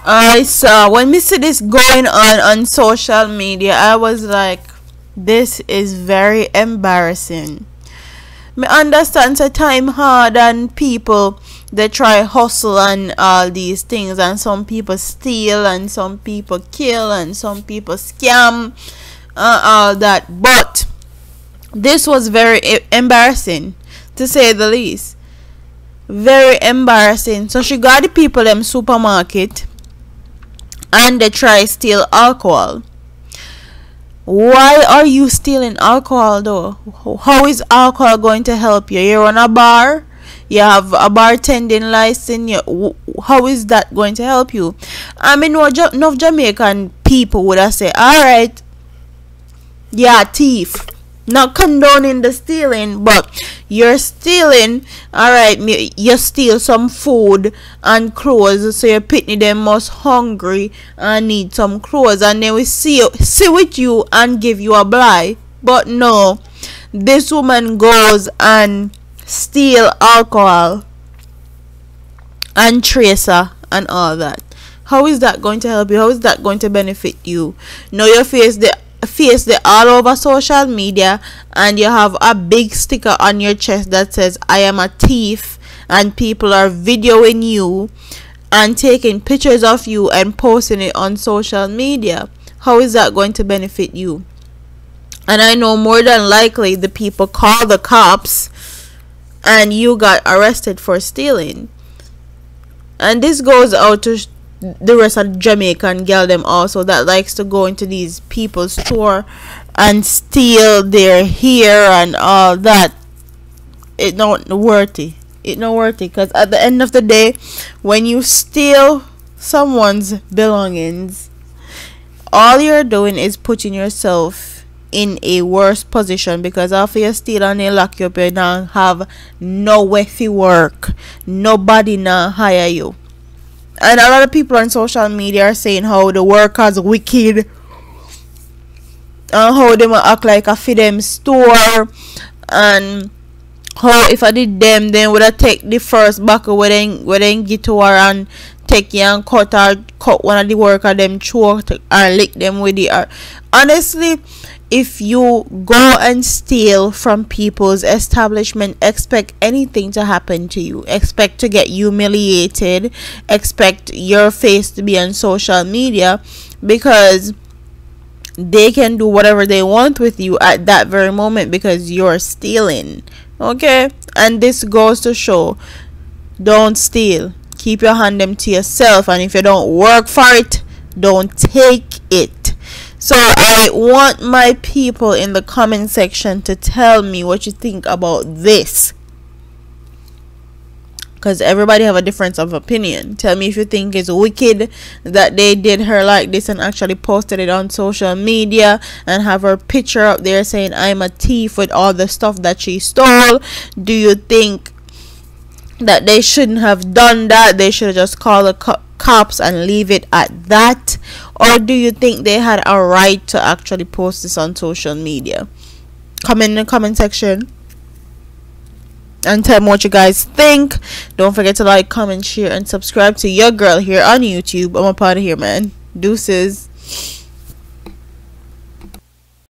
I saw when me see this going on social media, I was like, this is very embarrassing. Me understand the time hard and people they try hustle and all these things, and some people steal and some people kill and some people scam all that, but this was very embarrassing, to say the least. Very embarrassing. So she got the people them supermarket and they try steal alcohol. Why are you stealing alcohol though? How is alcohol going to help you? You're on a bar, you have a bartending license. How is that going to help you? I mean, enough Jamaican people would have said, all right, yeah, thief. Not condoning the stealing, but you're stealing. All right, you steal some food and clothes, so your pitney them most hungry and need some clothes, and then we see with you and give you a blight. But no, this woman goes and steal alcohol and tracer and all that. How is that going to help you? How is that going to benefit you? Now you face the all over social media and you have a big sticker on your chest that says I am a thief, and people are videoing you and taking pictures of you and posting it on social media. How is that going to benefit you? And I know more than likely the people call the cops and you got arrested for stealing. And this goes out to the rest of Jamaican girl them also that likes to go into these people's store and steal their hair and all that. It not worthy. It not worthy, because at the end of the day, when you steal someone's belongings, all you're doing is putting yourself in a worse position, because after you steal and they lock you up, you now have nowhere to work. Nobody now hire you. And a lot of people on social media are saying how the workers wicked and how they act like a for them store, and how if I did them, then would I take the first buckle where they get to her and take you and cut one of the worker them throat and lick them with the honestly, if you go and steal from people's establishment, expect anything to happen to you. Expect to get humiliated. Expect your face to be on social media, because they can do whatever they want with you at that very moment because you're stealing. Okay? And this goes to show, don't steal. Keep your hand them to yourself, and if you don't work for it, don't take it. So I want my people in the comment section to tell me what you think about this, because everybody have a difference of opinion. Tell me if you think it's wicked that they did her like this and actually posted it on social media and have her picture up there saying I'm a thief with all the stuff that she stole. Do you think that they shouldn't have done that? They should have just called the cops and leave it at that? Or do you think they had a right to actually post this on social media? Comment in the comment section and tell me what you guys think. Don't forget to like, comment, share, and subscribe to your girl here on YouTube. I'm a part of here, man. Deuces.